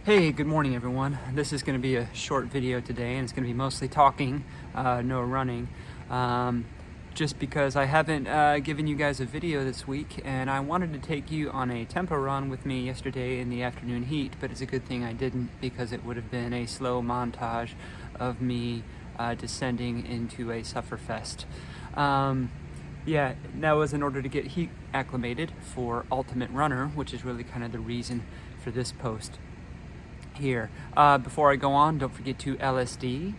Hey, good morning everyone. This is going to be a short video today, and it's going to be mostly talking, no running, just because I haven't given you guys a video this week, and I wanted to take you on a tempo run with me yesterday in the afternoon heat, but it's a good thing I didn't, because it would have been a slow montage of me descending into a sufferfest. Yeah, that was in order to get heat acclimated for Ultimate Runner, which is really kind of the reason for this post here. Before I go on, don't forget to LSD,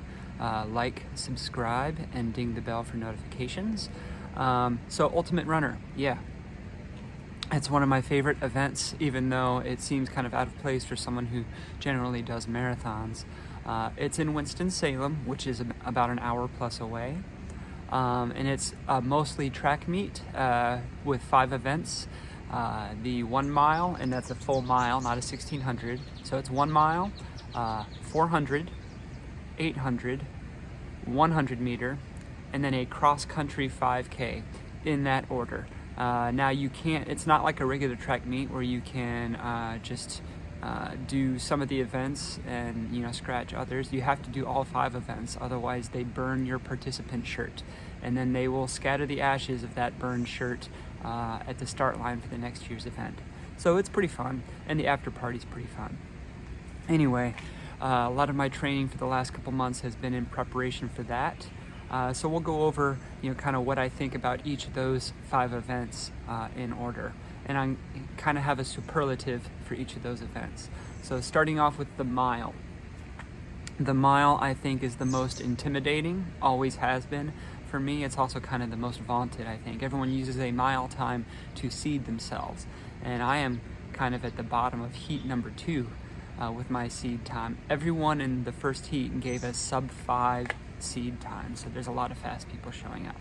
like, subscribe, and ding the bell for notifications. So Ultimate Runner, yeah, it's one of my favorite events, even though it seems kind of out of place for someone who generally does marathons. It's in Winston-Salem, which is about an hour plus away, and it's mostly track meet with 5 events. The 1 mile, and that's a full mile, not a 1600. So it's 1 mile, 400, 800, 100 meter, and then a cross-country 5K in that order. Now you can't, it's not like a regular track meet where you can just do some of the events and, you know, scratch others. You have to do all 5 events, otherwise they burn your participant shirt, and then they will scatter the ashes of that burned shirt at the start line for the next year's event. So it's pretty fun, and the after party's pretty fun. Anyway, a lot of my training for the last couple months has been in preparation for that. So we'll go over, you know, kind of what I think about each of those 5 events in order. And I kind of have a superlative for each of those events. So starting off with the mile. The mile, I think, is the most intimidating, always has been. For me, it's also kind of the most vaunted, I think. Everyone uses a mile time to seed themselves, and I am kind of at the bottom of heat number 2 with my seed time. Everyone in the first heat gave us sub 5 seed time, so there's a lot of fast people showing up.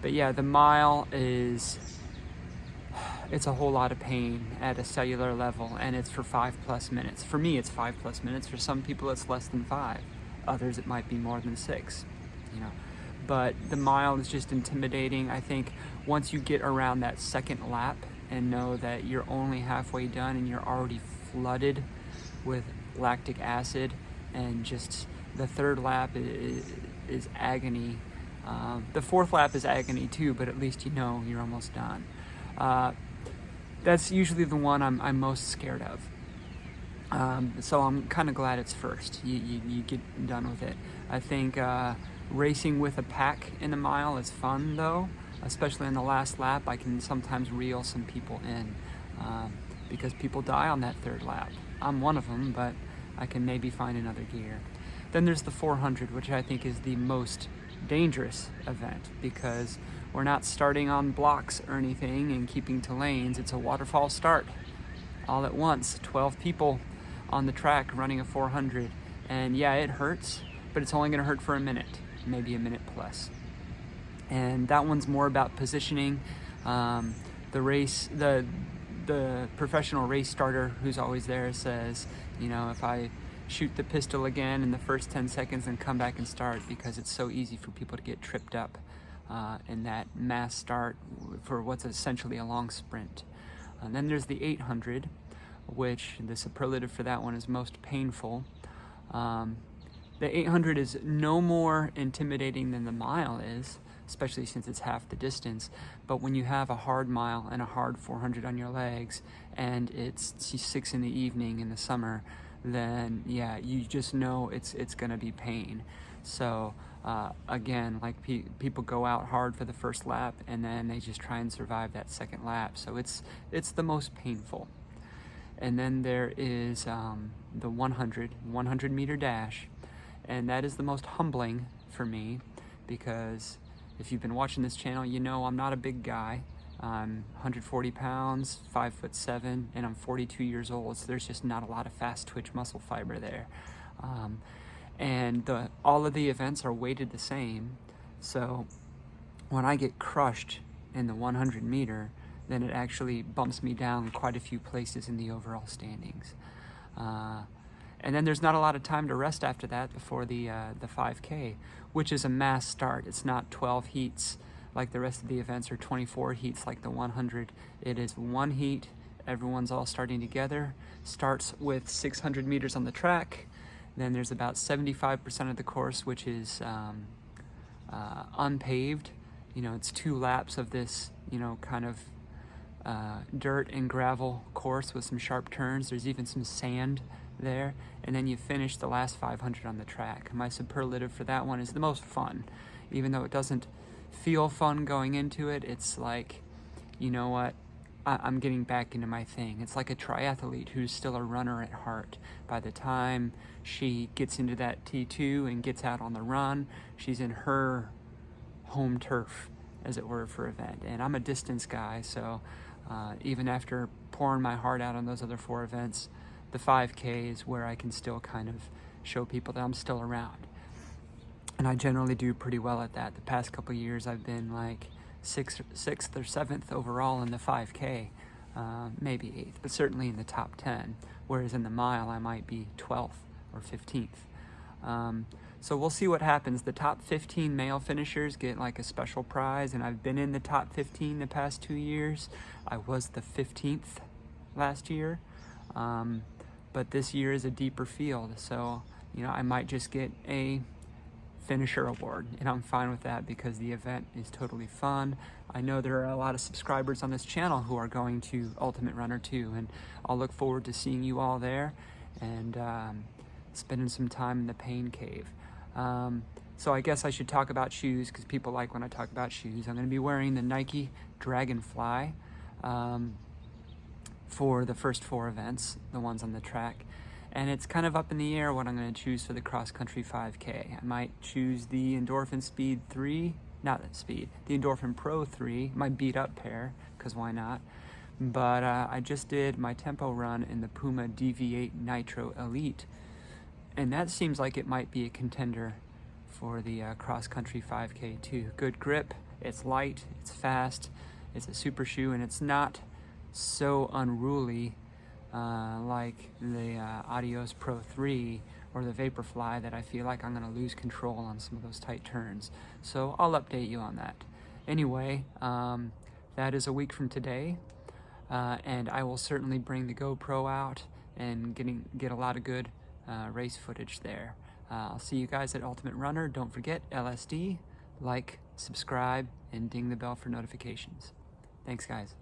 But yeah, the mile it's a whole lot of pain at a cellular level, and it's for 5+ minutes. For me, it's 5+ minutes. For some people, it's less than 5. Others, it might be more than 6. You know, but the mile is just intimidating. I think once you get around that second lap and know that you're only halfway done and you're already flooded with lactic acid, and just the third lap is agony. The fourth lap is agony too, but at least you know you're almost done. That's usually the one I'm most scared of. So I'm kind of glad it's first. You get done with it. I think racing with a pack in the mile is fun though, especially in the last lap. I can sometimes reel some people in because people die on that third lap. I'm one of them, but I can maybe find another gear. Then there's the 400, which I think is the most dangerous event, because we're not starting on blocks or anything and keeping to lanes. It's a waterfall start all at once, 12 people on the track running a 400, and yeah, it hurts, but it's only going to hurt for a minute, maybe a minute plus. And that one's more about positioning. The professional race starter who's always there says, you know, if I shoot the pistol again in the first 10 seconds and come back and start, because it's so easy for people to get tripped up in that mass start for what's essentially a long sprint. And then there's the 800, which the superlative for that one is most painful. The 800 is no more intimidating than the mile is, especially since it's half the distance. But when you have a hard mile and a hard 400 on your legs, and it's 6 in the evening in the summer, then yeah, you just know it's gonna be pain. So again, like people go out hard for the first lap, and then they just try and survive that second lap. So it's the most painful. And then there is the 100 meter dash, and that is the most humbling for me, because if you've been watching this channel, you know I'm not a big guy. I'm 140 pounds, 5'7", and I'm 42 years old, so there's just not a lot of fast twitch muscle fiber there. And all of the events are weighted the same, so when I get crushed in the 100 meter, then it actually bumps me down quite a few places in the overall standings. And then there's not a lot of time to rest after that before the 5K, which is a mass start. It's not 12 heats like the rest of the events, or 24 heats like the 100. It is 1 heat everyone's all starting together. Starts with 600 meters on the track. Then there's about 75% of the course which is unpaved. You know, it's 2 laps of this, you know, kind of dirt and gravel course with some sharp turns. There's even some sand there, and then you finish the last 500 on the track. My superlative for that one is the most fun. Even though it doesn't feel fun going into it, it's like, you know what, I'm getting back into my thing. It's like a triathlete who's still a runner at heart. By the time she gets into that T2 and gets out on the run, she's in her home turf, as it were, for event. And I'm a distance guy, so even after pouring my heart out on those other 4 events, the 5K is where I can still kind of show people that I'm still around. And I generally do pretty well at that. The past couple years I've been like 6th or 7th overall in the 5K, maybe 8th, but certainly in the top 10, whereas in the mile I might be 12th or 15th. So we'll see what happens. The top 15 male finishers get like a special prize, and I've been in the top 15 the past 2 years. I was the 15th last year, but this year is a deeper field, so you know, I might just get a finisher award, and I'm fine with that because the event is totally fun. I know there are a lot of subscribers on this channel who are going to Ultimate Runner too, and I'll look forward to seeing you all there and spending some time in the pain cave. So I guess I should talk about shoes because people like when I talk about shoes. I'm going to be wearing the Nike Dragonfly for the first 4 events, the ones on the track. And it's kind of up in the air what I'm going to choose for the cross-country 5K. I might choose the Endorphin Speed 3, not the Speed, the Endorphin Pro 3, my beat-up pair, because why not? But I just did my tempo run in the Puma DV8 Nitro Elite, and that seems like it might be a contender for the cross-country 5K too. Good grip, it's light, it's fast, it's a super shoe, and it's not so unruly like the Adios Pro 3 or the Vaporfly that I feel like I'm going to lose control on some of those tight turns. So I'll update you on that. Anyway, that is a week from today, and I will certainly bring the GoPro out and get a lot of good race footage there. I'll see you guys at Ultimate Runner. Don't forget LSD, like, subscribe, and ding the bell for notifications. Thanks, guys.